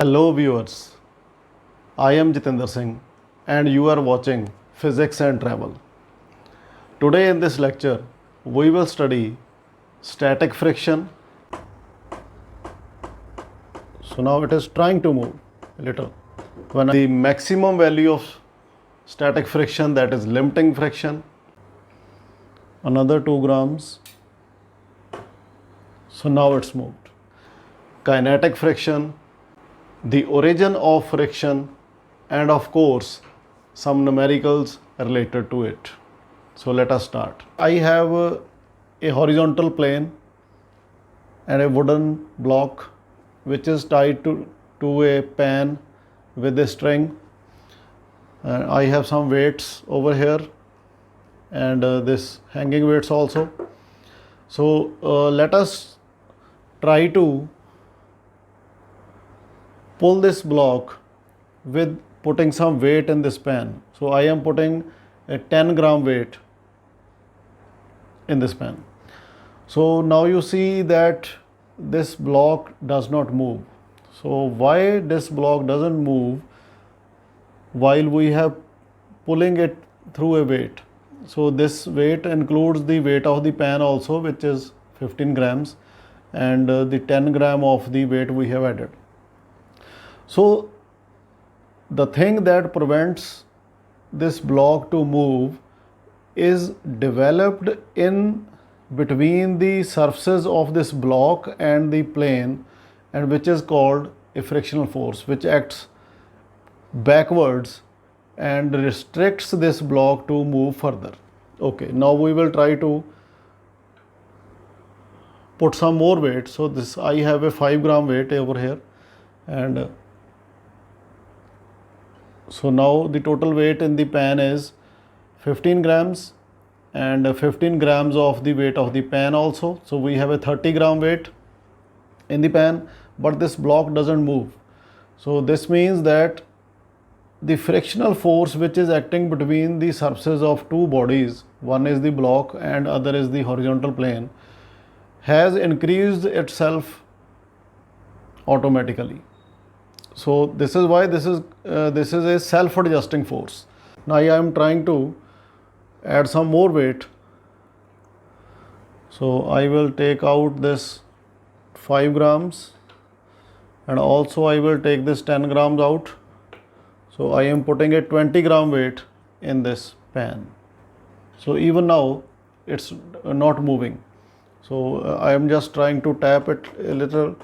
Hello viewers, I am Jitendra Singh and you are watching Physics and Travel. Today in this lecture, we will study static friction. So now it is trying to move a little. When the maximum value of static friction, that is limiting friction, another 2 grams. So now it's moved. Kinetic friction, the origin of friction, and of course some numericals related to it. So let us start. I have a horizontal plane and a wooden block which is tied to a pan with a string. I have some weights over here and this hanging weights also. So let us try to pull this block with putting some weight in this pan. So I am putting a 10 gram weight in this pan. So now you see that this block does not move. So why this block doesn't move while we have pulling it through a weight? So this weight includes the weight of the pan also, which is 15 grams, and the 10 gram of the weight we have added. So the thing that prevents this block to move is developed in between the surfaces of this block and the plane, and which is called a frictional force, which acts backwards and restricts this block to move further. Okay, now we will try to put some more weight. So this, I have a 5 gram weight over here, and so now the total weight in the pan is 15 grams and 15 grams of the weight of the pan also. So we have a 30 gram weight in the pan, but this block doesn't move. So this means that the frictional force which is acting between the surfaces of two bodies, one is the block and other is the horizontal plane, has increased itself automatically. So this is why this is a self-adjusting force. Now I am trying to add some more weight. So I will take out this 5 grams and also I will take this 10 grams out. So I am putting a 20 gram weight in this pan. So even now it's not moving. So I am just trying to tap it a little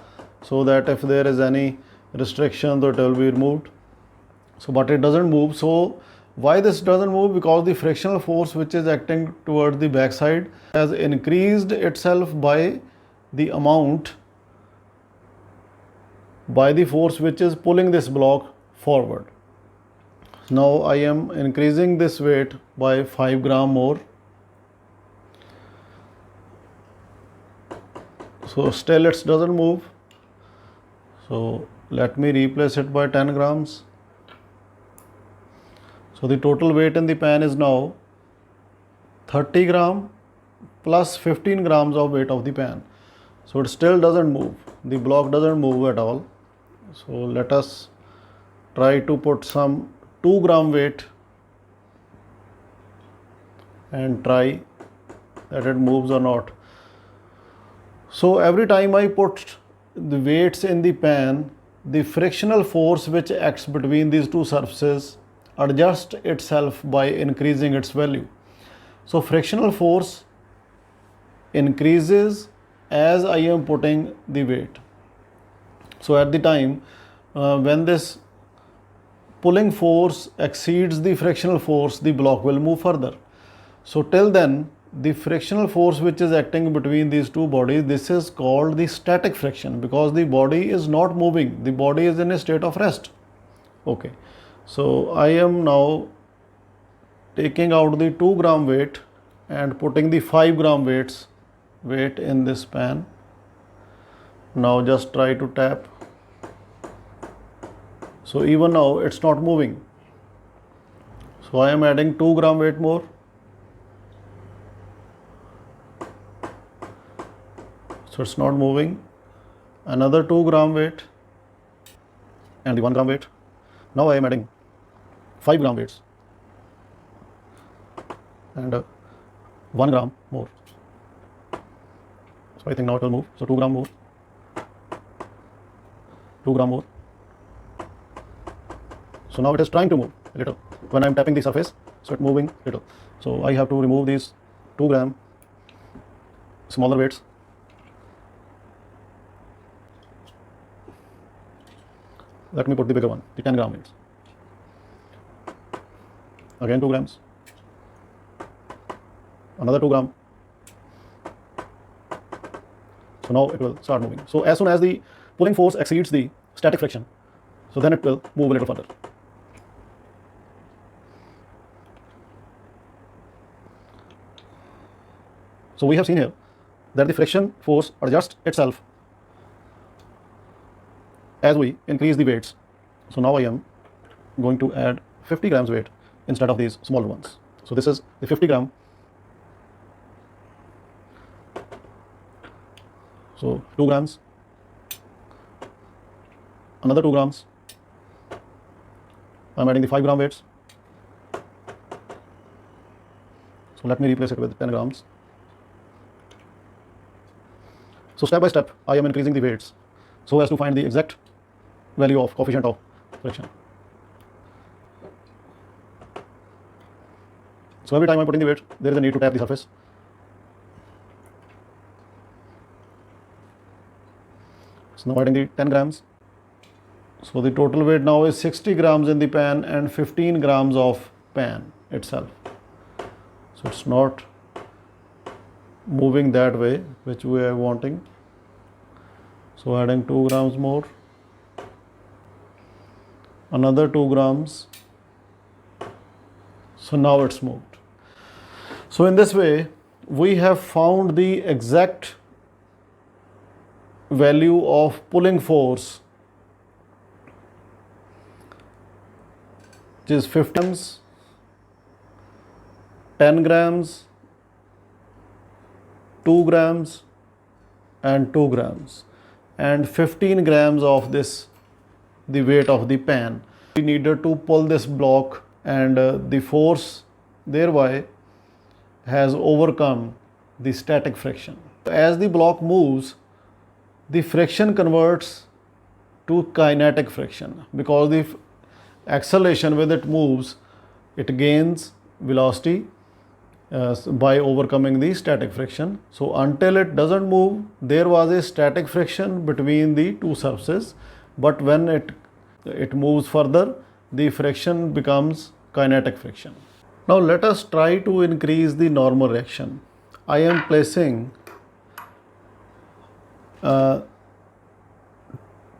so that if there is any restriction that will be removed. So but it doesn't move. So why this doesn't move? Because the frictional force which is acting towards the backside has increased itself by the amount, by the force which is pulling this block forward. Now I am increasing this weight by 5 gram more. So still it doesn't move. So let me replace it by 10 grams. So the total weight in the pan is now 30 gram plus 15 grams of weight of the pan. So it still doesn't move. The block doesn't move at all. So let us try to put some 2 gram weight and try that it moves or not. So every time I put the weights in the pan, the frictional force which acts between these two surfaces adjusts itself by increasing its value. So frictional force increases as I am putting the weight. So at the time when this pulling force exceeds the frictional force, the block will move further. So till then, the frictional force which is acting between these two bodies, this is called the static friction, because the body is not moving, the body is in a state of rest. Okay, so I am now taking out the 2 gram weight and putting the 5 gram weight in this pan. Now just try to tap. So even now it's not moving. So I am adding 2 gram weight more. So it's not moving. Another 2 gram weight. and the 1 gram weight. Now I am adding 5 gram weights and 1 gram more. So I think now it will move. So 2 gram more, 2 gram more. So now it is trying to move a little when I am tapping the surface, so it's moving little. So I have to remove these 2 gram smaller weights. Let me put the bigger one, the 10 gram weights. Again 2 grams, another 2 gram. So now it will start moving. So as soon as the pulling force exceeds the static friction, so then it will move a little further. So we have seen here that the friction force adjusts itself as we increase the weights. So now I am going to add 50 grams weight instead of these smaller ones. So this is the 50 gram. So 2 grams, another 2 grams. I'm adding the 5 gram weights. So let me replace it with 10 grams. So step by step, I am increasing the weights so as to find the exact value of coefficient of friction. So every time I'm putting the weight, there is a need to tap the surface. So now adding the 10 grams. So the total weight now is 60 grams in the pan and 15 grams of pan itself. So it's not moving that way which we are wanting. So adding 2 grams more, another 2 grams. So now it's moved. So in this way we have found the exact value of pulling force, which is 50 grams, 10 grams, 2 grams and 2 grams and 15 grams of this, the weight of the pan. We needed to pull this block and the force thereby has overcome the static friction. As the block moves, the friction converts to kinetic friction because the acceleration with it moves, it gains velocity by overcoming the static friction. So until it doesn't move, there was a static friction between the two surfaces, but when it moves further, the friction becomes kinetic friction. Now let us try to increase the normal reaction. I am placing 2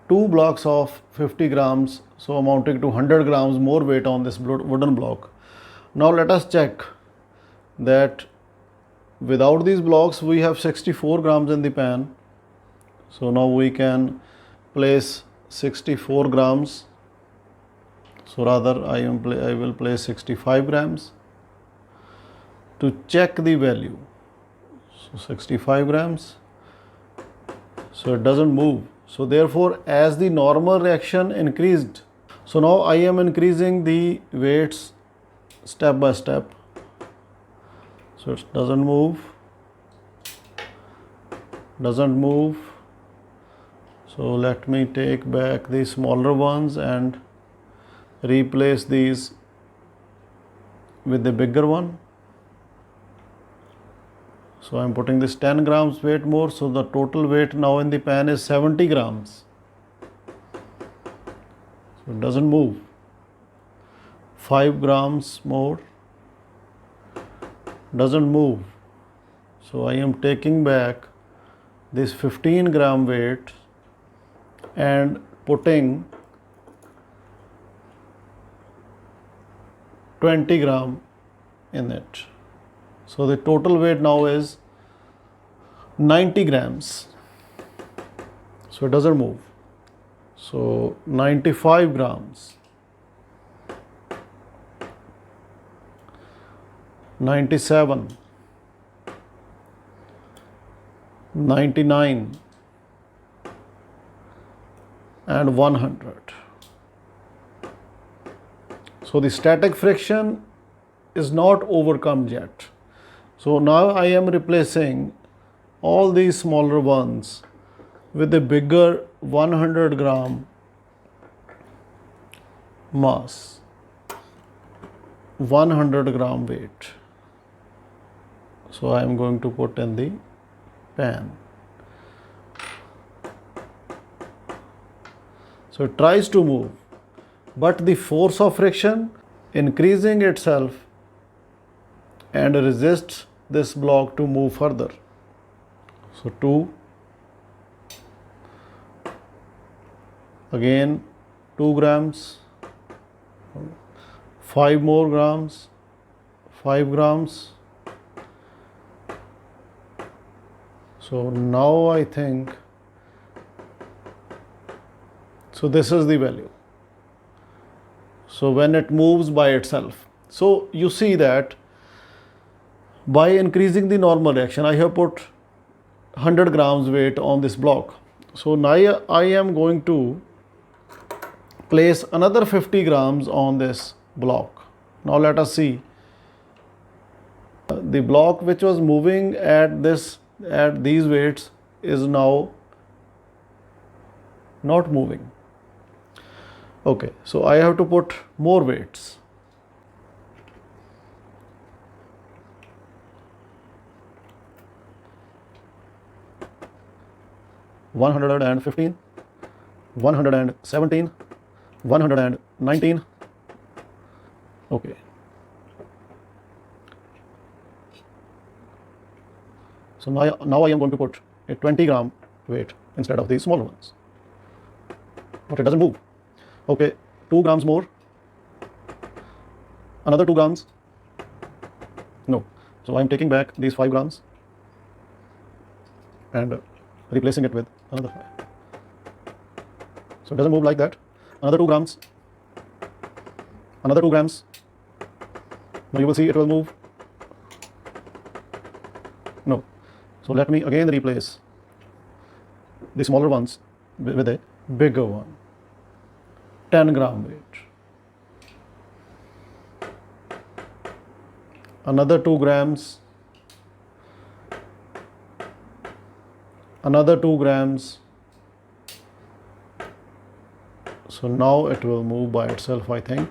blocks of 50 grams, so amounting to 100 grams more weight on this wooden block. Now let us check that without these blocks we have 64 grams in the pan. So now we can place 64 grams. So rather I will place 65 grams to check the value. So 65 grams. So it doesn't move. So therefore as the normal reaction increased, so now I am increasing the weights step by step. So it doesn't move. So let me take back the smaller ones and replace these with the bigger one. So I am putting this 10 grams weight more, so the total weight now in the pan is 70 grams. So it doesn't move. 5 grams more, doesn't move. So I am taking back this 15 gram weight and putting 20 gram in it. So the total weight now is 90 grams. So it doesn't move. So 95 grams, 97, 99 and 100. So the static friction is not overcome yet. So now I am replacing all these smaller ones with a bigger 100 gram mass, 100 gram weight. So I am going to put in the pan. So it tries to move, but the force of friction increasing itself and resists this block to move further. So 2, again 2 grams, 5 more grams, 5 grams. So now I think, so this is the value. So when it moves by itself. So you see that by increasing the normal reaction, I have put 100 grams weight on this block. So now I am going to place another 50 grams on this block. Now let us see. The block which was moving at these weights is now not moving. Okay, so I have to put more weights. $115, $117, $119. Okay. So now I am going to put a 20 gram weight instead of these smaller ones. But it doesn't move. Okay, 2 grams more. Another 2 grams. No. So I am taking back these 5 grams and replacing it with another 5. So it doesn't move like that. Another 2 grams. Another 2 grams. Now you will see it will move. No. So let me again replace the smaller ones with a bigger one. 10 gram weight. Another 2 grams. Another 2 grams. So now it will move by itself, I think.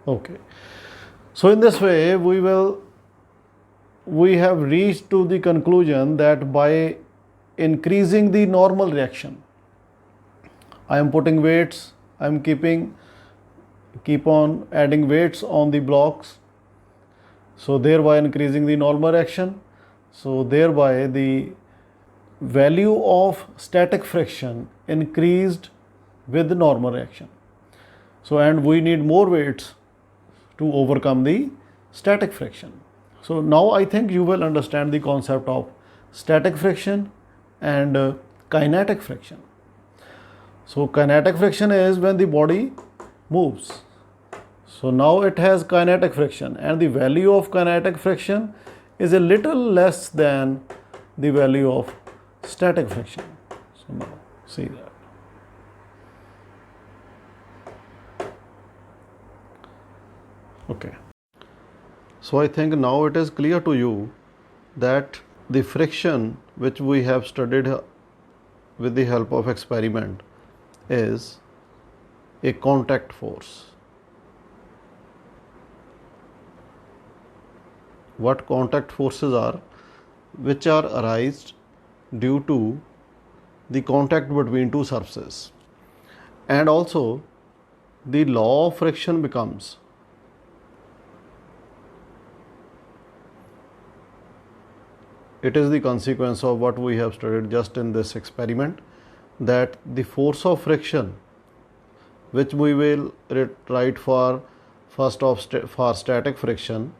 Okay. So in this way, we have reached to the conclusion that by increasing the normal reaction, I am putting weights, I am keep on adding weights on the blocks, so thereby increasing the normal reaction. So thereby the value of static friction increased with the normal reaction. So and we need more weights to overcome the static friction. So now I think you will understand the concept of static friction and kinetic friction. So kinetic friction is when the body moves. So now it has kinetic friction, and the value of kinetic friction is a little less than the value of static friction. So now see that. Okay. So I think now it is clear to you that the friction which we have studied with the help of experiment is a contact force. What contact forces are? Which are arised due to the contact between two surfaces. And also the law of friction becomes it is the consequence of what we have studied just in this experiment, that the force of friction, which we will write for for static friction,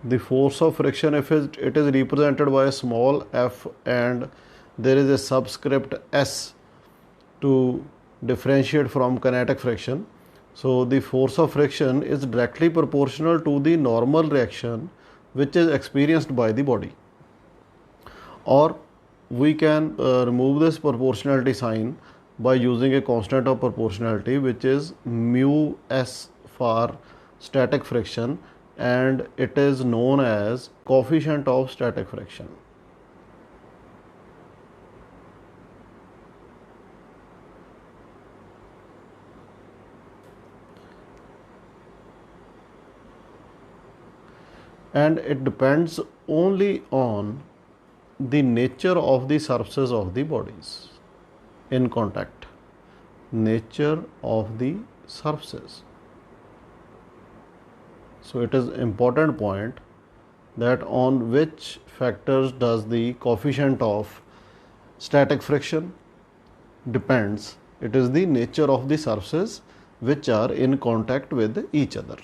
the force of friction, if it is represented by a small f and there is a subscript s to differentiate from kinetic friction. So the force of friction is directly proportional to the normal reaction which is experienced by the body. Or we can remove this proportionality sign by using a constant of proportionality, which is mu s for static friction, and it is known as coefficient of static friction. And it depends only on the nature of the surfaces of the bodies in contact. Nature of the surfaces. So it is important point that on which factors does the coefficient of static friction depends. It is the nature of the surfaces which are in contact with each other.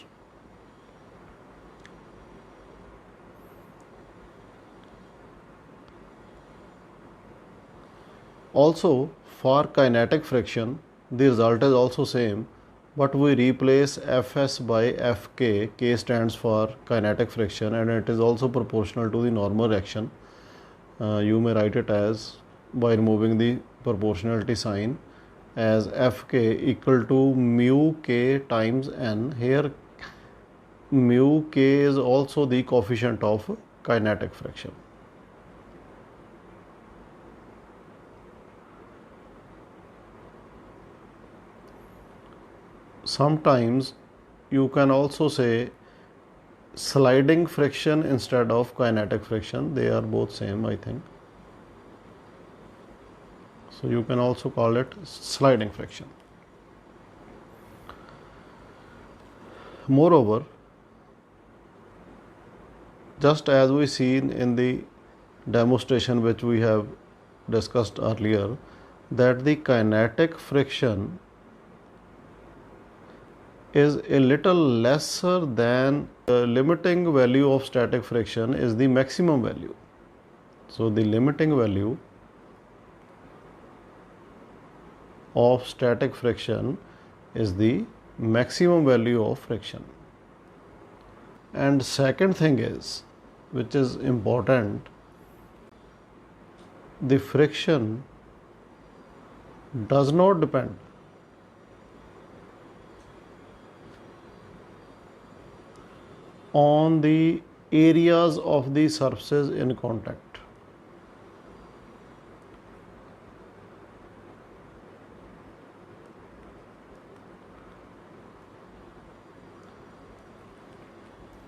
Also, for kinetic friction, the result is also same, but we replace Fs by Fk. K stands for kinetic friction, and it is also proportional to the normal reaction. You may write it as, by removing the proportionality sign, as Fk equal to mu k times n. Here mu k is also the coefficient of kinetic friction. Sometimes you can also say sliding friction instead of kinetic friction. They are both same, I think. So you can also call it sliding friction. Moreover, just as we seen in the demonstration which we have discussed earlier, that the kinetic friction is a little lesser than the limiting value of static friction is the maximum value. So the limiting value of static friction is the maximum value of friction. And second thing is, which is important, the friction does not depend on the areas of the surfaces in contact.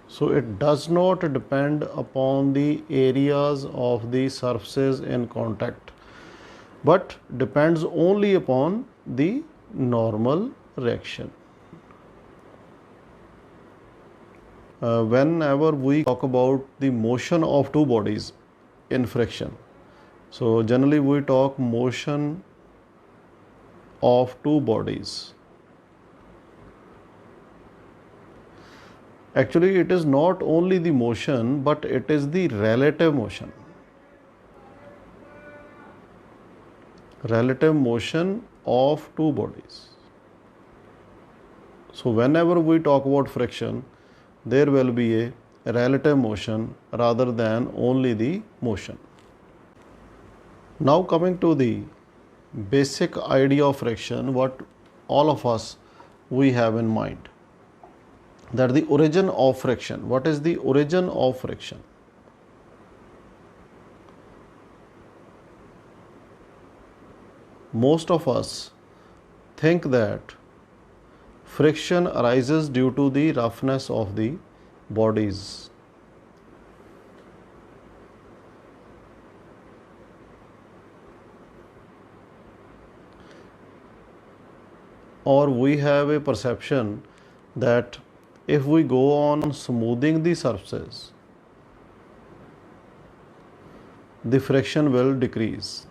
So it does not depend upon the areas of the surfaces in contact, but depends only upon the normal reaction. Whenever we talk about the motion of two bodies in friction, so generally we talk motion of two bodies. Actually, it is not only the motion, but it is the relative motion. Relative motion of two bodies. So whenever we talk about friction, there will be a relative motion rather than only the motion. Now coming to the basic idea of friction, what all of us we have in mind, that the origin of friction. What is the origin of friction? Most of us think that friction arises due to the roughness of the bodies. Or we have a perception that if we go on smoothing the surfaces, the friction will decrease.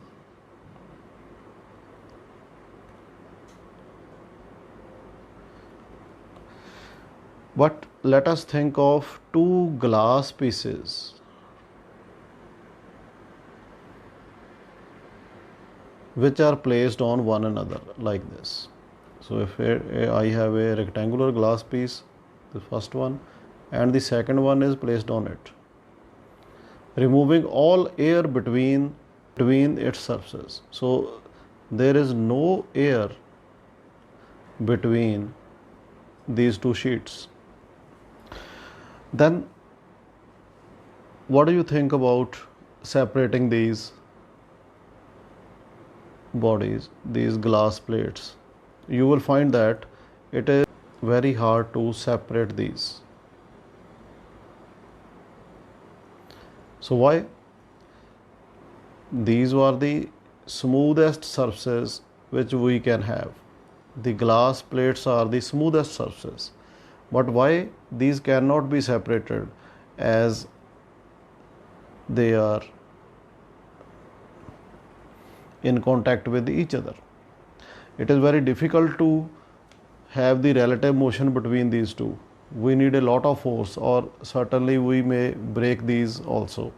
But let us think of two glass pieces. Which are placed on one another like this. So if I have a rectangular glass piece, the first one, and the second one is placed on it. Removing all air between between its surfaces. So there is no air between these two sheets. Then what do you think about separating these bodies, these glass plates? You will find that it is very hard to separate these. So why? These are the smoothest surfaces which we can have. The glass plates are the smoothest surfaces. But why these cannot be separated as they are in contact with each other? It is very difficult to have the relative motion between these two. We need a lot of force, or certainly we may break these also.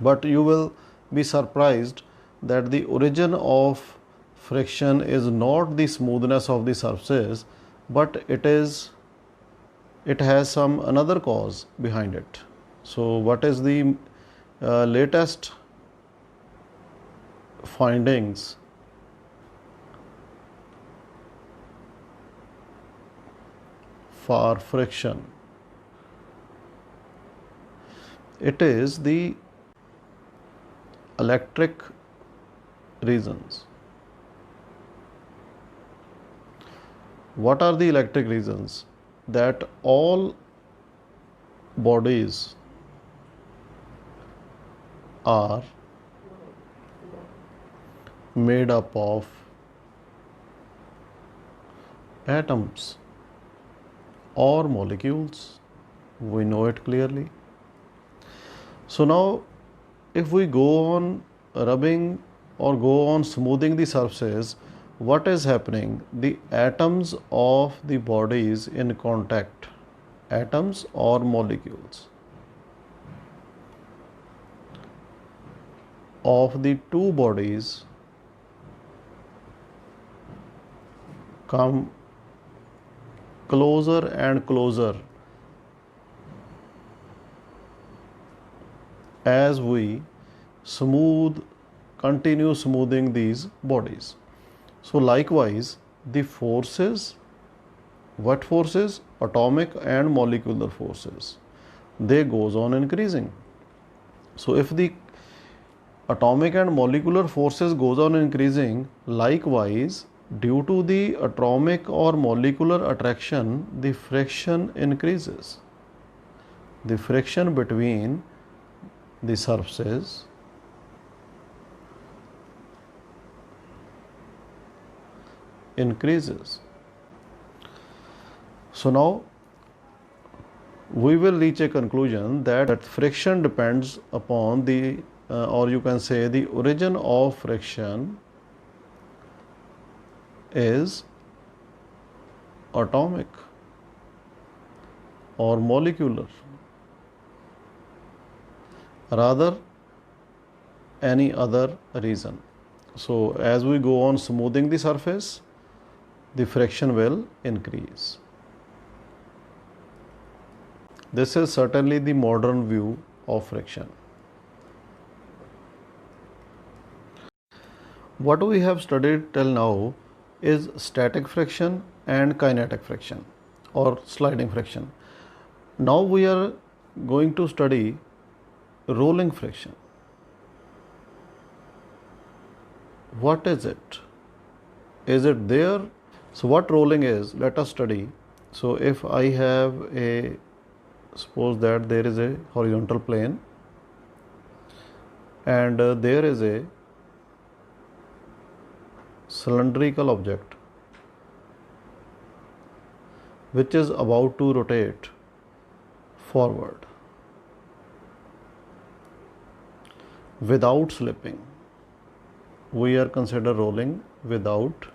But you will be surprised that the origin of friction is not the smoothness of the surfaces, but it has some another cause behind it. So what is the latest findings for friction? It is the electric reasons. What are the electric reasons? That all bodies are made up of atoms or molecules. We know it clearly. So now if we go on rubbing or go on smoothing the surfaces, what is happening? The atoms of the bodies in contact, atoms or molecules of the two bodies come closer and closer as we continue smoothing these bodies. So likewise, the forces, what forces? Atomic and molecular forces, they goes on increasing. So if the atomic and molecular forces goes on increasing, likewise due to the atomic or molecular attraction, the friction increases. The friction between the surfaces increases. So now we will reach a conclusion that friction depends upon the or you can say the origin of friction is atomic or molecular, rather any other reason. So as we go on smoothing the surface, the friction will increase. This is certainly the modern view of friction. What we have studied till now is static friction and kinetic friction or sliding friction. Now we are going to study rolling friction. What is it? Is it there? So what rolling is, let us study. So if I have suppose that there is a horizontal plane and there is a cylindrical object which is about to rotate forward without slipping. We are consider rolling without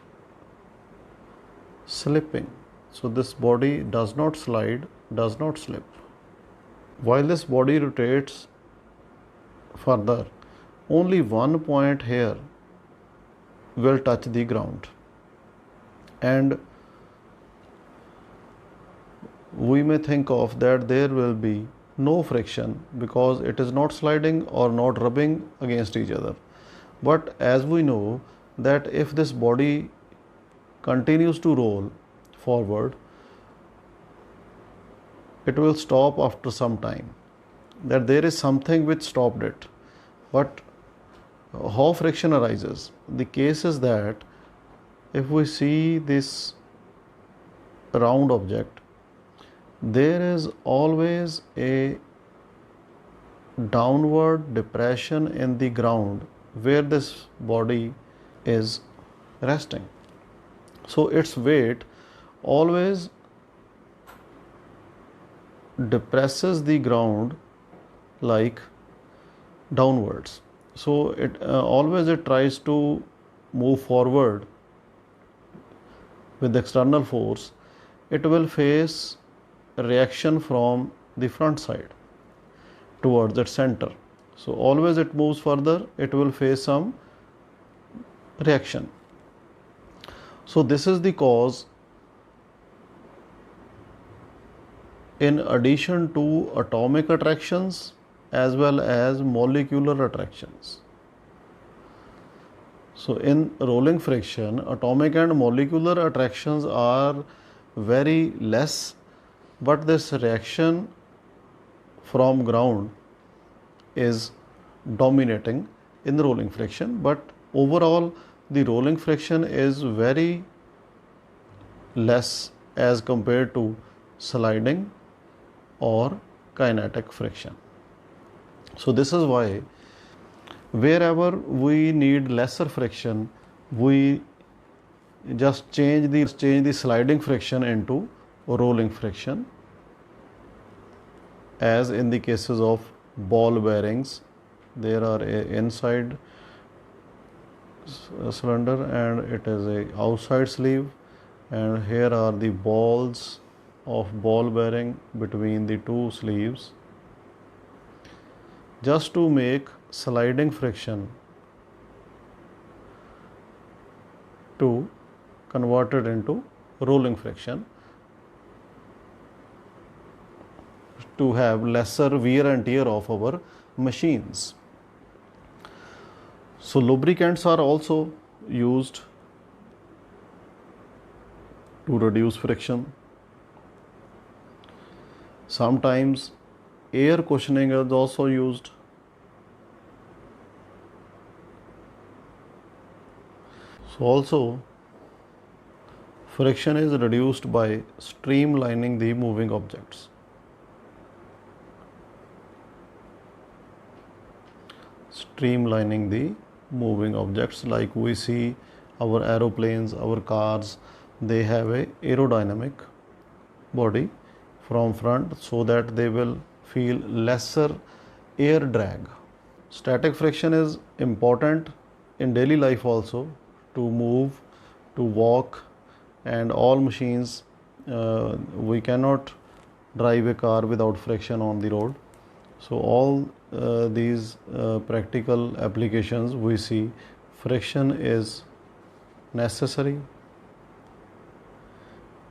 slipping. So this body does not slide, does not slip. While this body rotates further, only one point here will touch the ground, and we may think of that there will be no friction because it is not sliding or not rubbing against each other. But as we know that if this body continues to roll forward, it will stop after some time, that there is something which stopped it. But how friction arises? The case is that if we see this round object, there is always a downward depression in the ground where this body is resting. So its weight always depresses the ground like downwards. So it always it tries to move forward with external force. It will face a reaction from the front side towards its center. So always it moves further, it will face some reaction. So this is the cause, in addition to atomic attractions as well as molecular attractions. So in rolling friction, atomic and molecular attractions are very less, but this reaction from ground is dominating in the rolling friction. But overall the rolling friction is very less as compared to sliding or kinetic friction. So this is why wherever we need lesser friction, we just change the sliding friction into rolling friction, as in the cases of ball bearings. There are a inside cylinder and it is a outside sleeve, and here are the balls of ball bearing between the two sleeves. Just to make sliding friction to convert it into rolling friction, to have lesser wear and tear of our machines. So lubricants are also used to reduce friction. Sometimes air cushioning is also used. So also friction is reduced by streamlining the moving objects. Streamlining the moving objects, like we see our aeroplanes, our cars, they have a aerodynamic body from front so that they will feel lesser air drag. Static friction is important in daily life also, to move, to walk, and all machines. We cannot drive a car without friction on the road. So all these practical applications, we see friction is necessary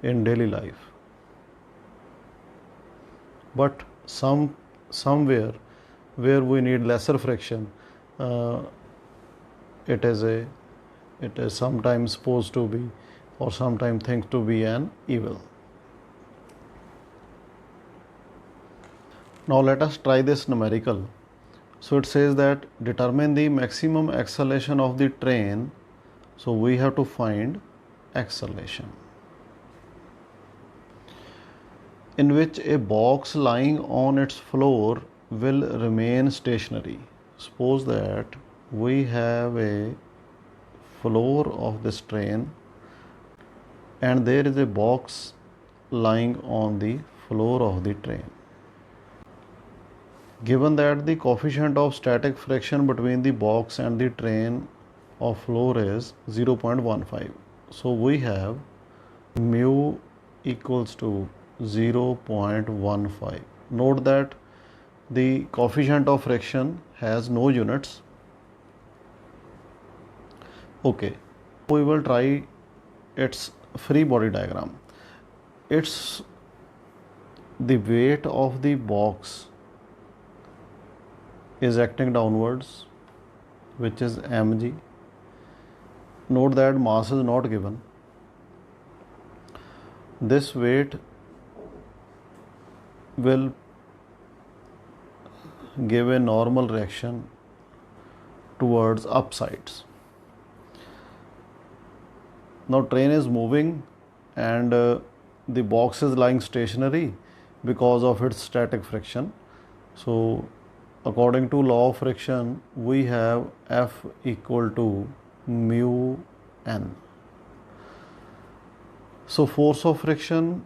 in daily life. But somewhere where we need lesser friction, it is sometimes supposed to be, or sometimes think to be, an evil. Now let us try this numerical. So it says that determine the maximum acceleration of the train. So we have to find acceleration, in which a box lying on its floor will remain stationary. Suppose that we have a floor of this train and there is a box lying on the floor of the train. Given that the coefficient of static friction between the box and the train of floor is 0.15, so we have mu equals to 0.15. Note that the coefficient of friction has no units. Okay, we will try its free body diagram. It's the weight of the box is acting downwards, which is mg. Note that mass is not given. This weight will give a normal reaction towards upsides. Now train is moving and the box is lying stationary because of its static friction. So according to law of friction, we have F equal to mu n. So force of friction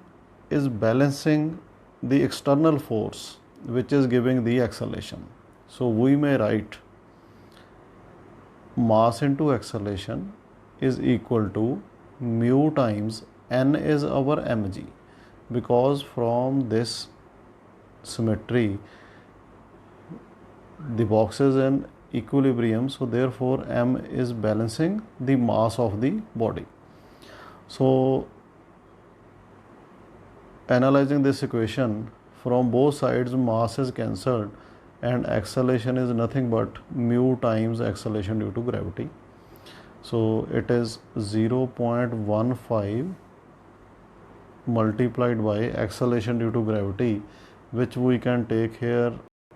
is balancing the external force which is giving the acceleration. So we may write mass into acceleration is equal to mu times n is our mg, because from this symmetry the box is in equilibrium, so therefore m is balancing the mass of the body. So analyzing this equation, from both sides mass is cancelled and acceleration is nothing but mu times acceleration due to gravity. So it is 0.15 multiplied by acceleration due to gravity, which we can take here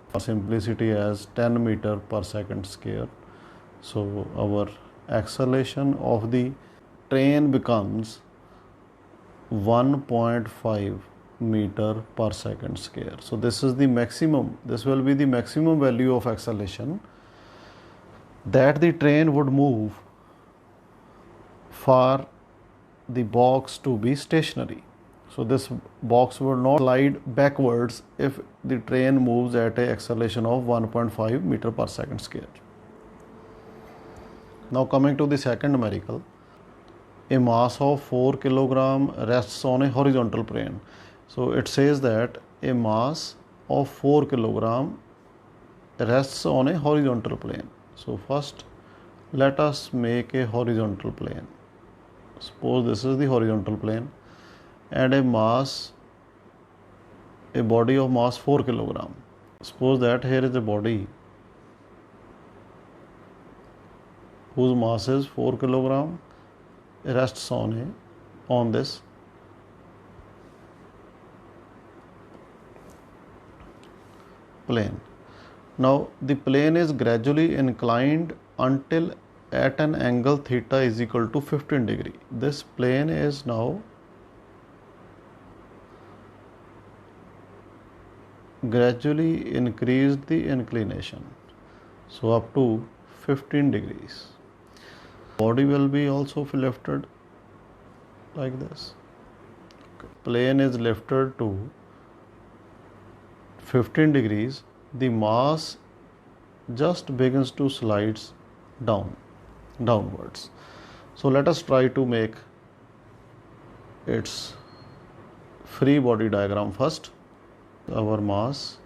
for simplicity as 10 meter per second square. So our acceleration of the train becomes 1.5 meter per second square. So this is the maximum, this will be the maximum value of acceleration that the train would move for the box to be stationary. So this box will not slide backwards if the train moves at an acceleration of 1.5 meter per second square. Now coming to the second numerical, a mass of 4 kilogram rests on a horizontal plane. So it says that a mass of 4 kilogram rests on a horizontal plane. So first let us make a horizontal plane. Suppose this is the horizontal plane and a body of mass 4 kilogram. Suppose that here is a body whose mass is 4 kilogram rests on this plane. Now the plane is gradually inclined until at an angle theta is equal to 15 degree. This plane is now gradually increased the inclination, so up to 15 degrees. Body will be also lifted like this. Plane is lifted to 15 degrees. The mass just begins to slides downwards. So let us try to make its free body diagram first. Our mass,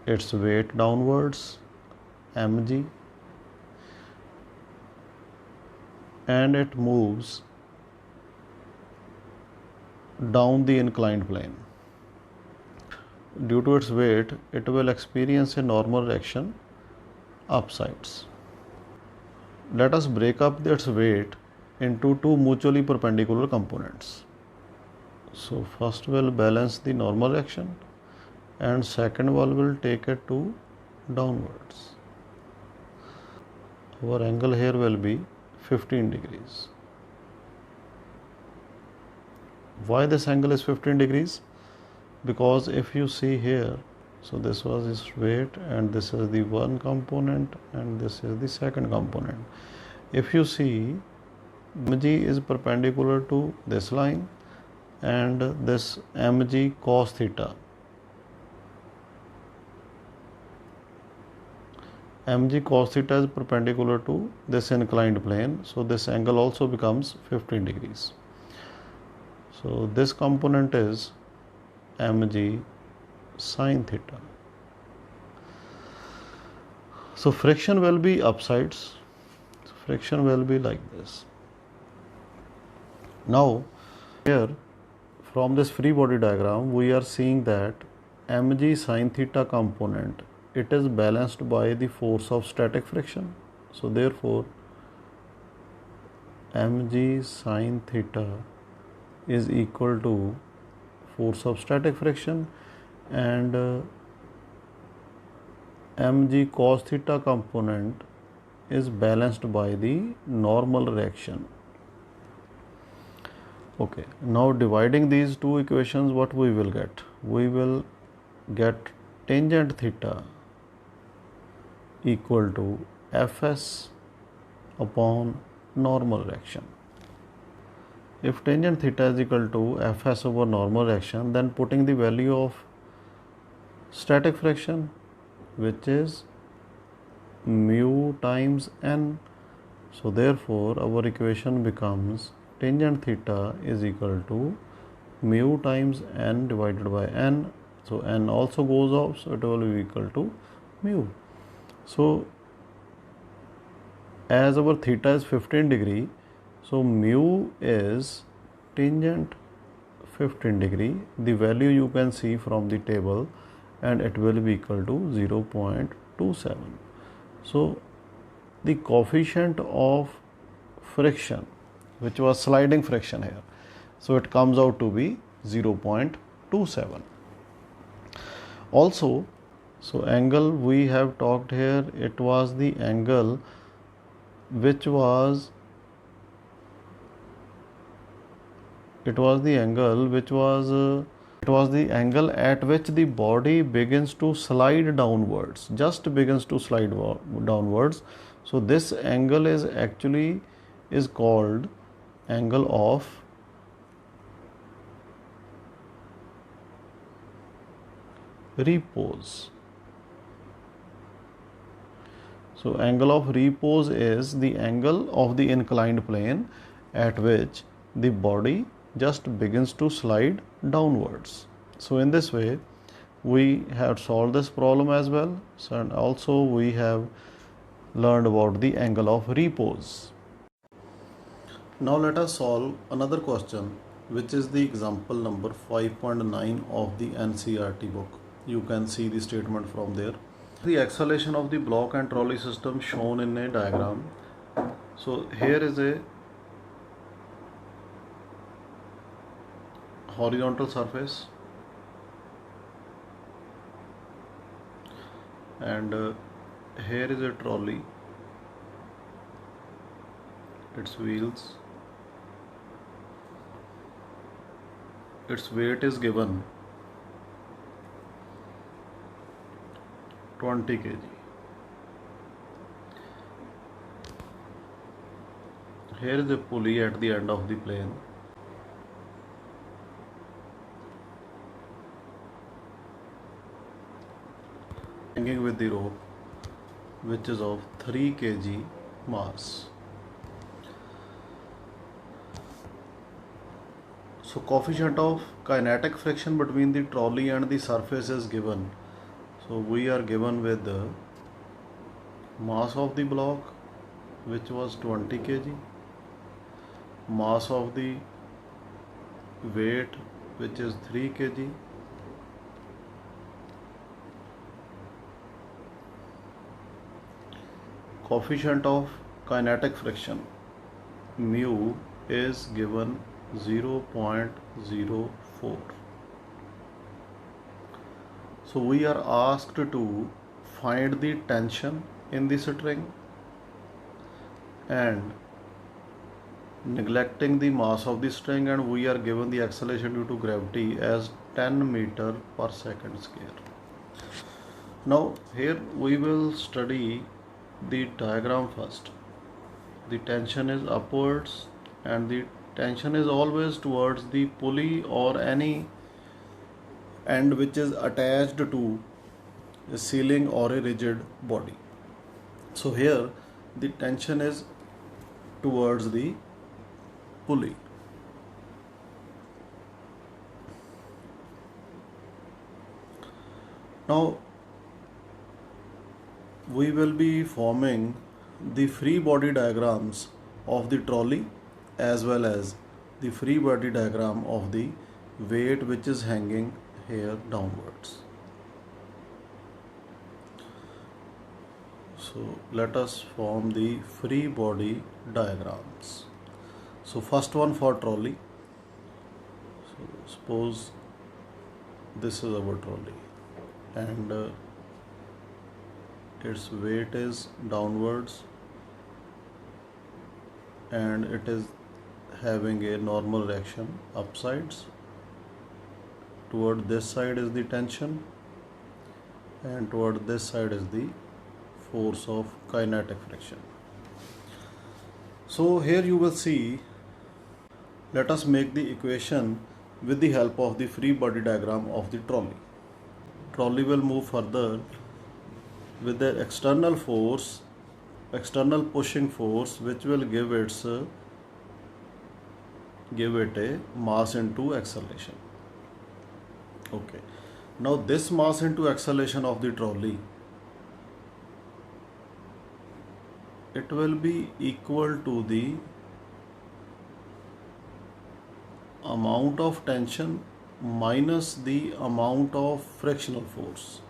its weight downwards, mg, and it moves down the inclined plane. Due to its weight, it will experience a normal reaction upsides. Let us break up its weight into two mutually perpendicular components. So first we'll balance the normal reaction and second one will take it to downwards. Our angle here will be 15 degrees. Why this angle is 15 degrees? Because if you see here, so this was its weight and this is the one component and this is the second component. If you see, mg is perpendicular to this line and this mg cos theta. Mg cos theta is perpendicular to this inclined plane, so this angle also becomes 15 degrees. So this component is mg sin theta. So friction will be upsides. So friction will be like this. Now here from this free body diagram we are seeing that mg sin theta component it is balanced by the force of static friction. So therefore mg sine theta is equal to force of static friction, and mg cos theta component is balanced by the normal reaction. Okay, now dividing these two equations, what we will get? We will get tangent theta equal to Fs upon normal reaction. If tangent theta is equal to Fs over normal reaction, then putting the value of static friction, which is mu times n, so therefore our equation becomes tangent theta is equal to mu times n divided by n. So n also goes off, so it will be equal to mu. So as our theta is 15 degree, so mu is tangent 15 degree. The value you can see from the table, and it will be equal to 0.27. So the coefficient of friction, which was sliding friction here, so it comes out to be 0.27. Also, so angle we have talked here, it was the angle which was it was the angle at which the body begins to slide downwards, just begins to slide downwards. So this angle is actually called angle of repose. So angle of repose is the angle of the inclined plane at which the body just begins to slide downwards. So in this way we have solved this problem as well. So, and also we have learned about the angle of repose. Now let us solve another question, which is the example number 5.9 of the NCERT book. You can see the statement from there. The acceleration of the block and trolley system shown in a diagram. So here is a horizontal surface, and here is a trolley, its wheels, its weight is given 20 kg. Here is a pulley at the end of the plane. Hanging with the rope, which is of 3 kg mass. So coefficient of kinetic friction between the trolley and the surface is given. So we are given with the mass of the block, which was 20 kg, mass of the weight, which is 3 kg, coefficient of kinetic friction mu is given 0.04. So we are asked to find the tension in the string, and neglecting the mass of the string, and we are given the acceleration due to gravity as 10 meter per second square. Now here we will study the diagram first. The tension is upwards, and the tension is always towards the pulley or any end which is attached to a ceiling or a rigid body. So here the tension is towards the pulley. Now we will be forming the free body diagrams of the trolley as well as the free body diagram of the weight which is hanging here downwards. So let us form the free body diagrams. So first one for trolley. So suppose this is our trolley and its weight is downwards and it is having a normal reaction upsides. Toward this side is the tension and toward this side is the force of kinetic friction. So here you will see, let us make the equation with the help of the free body diagram of the trolley. Trolley will move further with the external force, external pushing force, which will give it a mass into acceleration. Okay, now this mass into acceleration of the trolley, it will be equal to the amount of tension minus the amount of frictional force.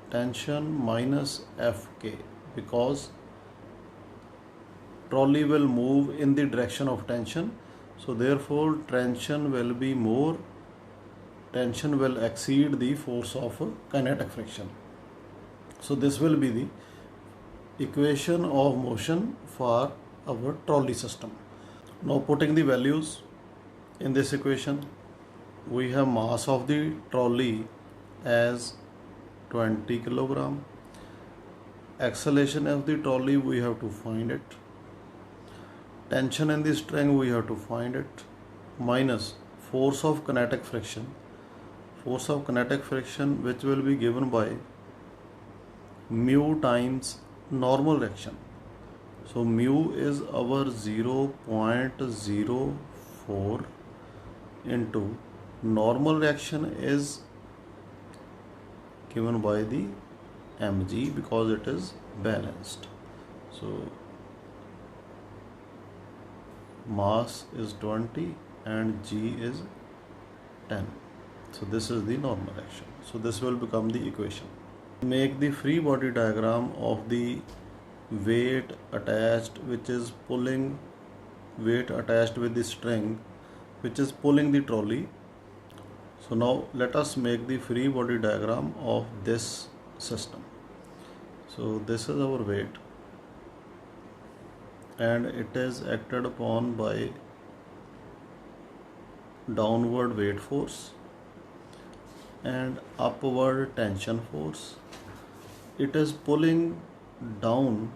Tension minus Fk, because trolley will move in the direction of tension, so therefore tension will be more, tension will exceed the force of kinetic friction. So this will be the equation of motion for our trolley system. Now putting the values in this equation, we have mass of the trolley as 20 kilogram. Acceleration of the trolley we have to find it. Tension in the string we have to find it, minus force of kinetic friction. Force of kinetic friction which will be given by mu times normal reaction. So mu is our 0.04 into normal reaction is given by the mg because it is balanced. So mass is 20 and g is 10. So this is the normal reaction. So this will become the equation. Make the free body diagram of the weight attached, which is pulling, weight attached with the string which is pulling the trolley. So now let us make the free body diagram of this system. So this is our weight and it is acted upon by downward weight force and upward tension force. It is pulling down,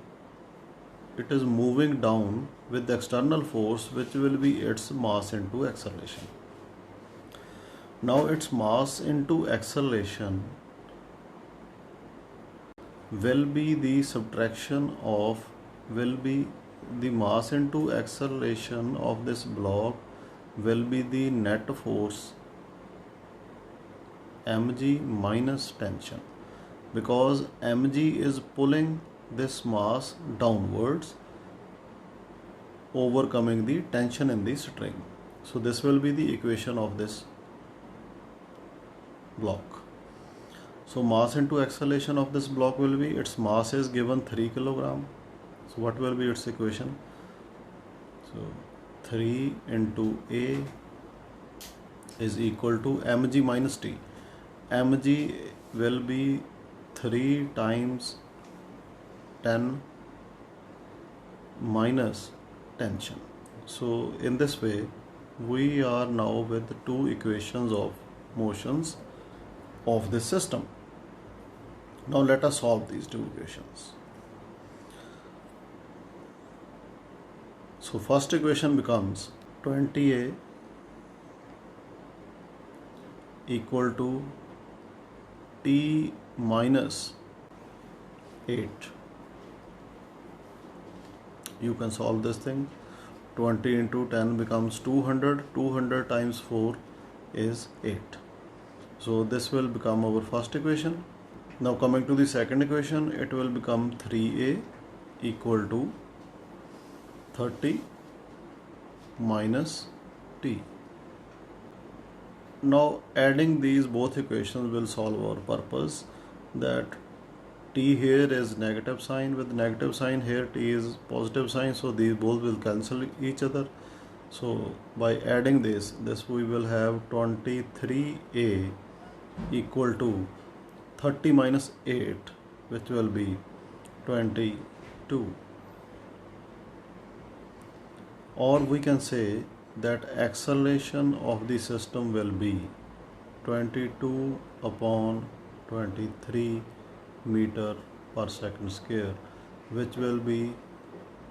it is moving down with the external force which will be its mass into acceleration. Now its mass into acceleration will be the subtraction of, will be the mass into acceleration of this block will be the net force mg minus tension, because mg is pulling this mass downwards, overcoming the tension in the string. So this will be the equation of this block. So mass into acceleration of this block will be, its mass is given 3 kilogram. So what will be its equation? So 3 into A is equal to mg minus t. Mg will be 3 times 10 minus tension. So in this way we are now with two equations of motions of this system. Now let us solve these two equations. So first equation becomes 20A equal to T minus 8. You can solve this thing. 20 into 10 becomes 200. 200 times 4 is 8. So this will become our first equation. Now coming to the second equation, it will become 3A equal to 30 minus T. Now adding these both equations will solve our purpose, that t here is negative sign, with negative sign here t is positive sign, so these both will cancel each other. So by adding this we will have 23a equal to 30 minus 8, which will be 22. Or we can say that acceleration of the system will be 22 upon 23 meter per second square, which will be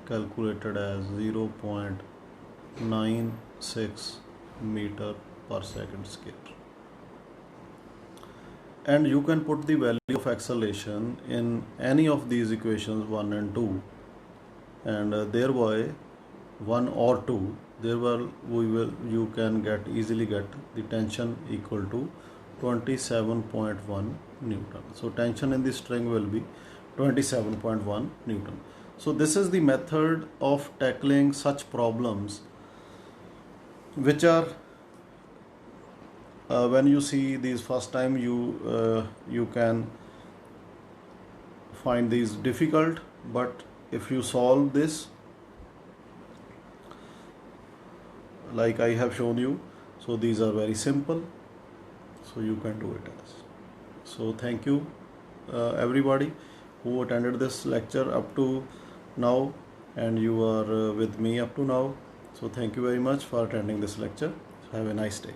calculated as 0.96 meter per second square. And you can put the value of acceleration in any of these equations 1 and 2, and thereby 1 or 2, thereby you can easily get the tension equal to 27.1 Newton. So tension in the string will be 27.1 Newton. So this is the method of tackling such problems which are when you see these first time, you can find these difficult, but if you solve this like I have shown you, so these are very simple, so you can do it as. So thank you everybody who attended this lecture up to now, and you are with me up to now. So thank you very much for attending this lecture. Have a nice day.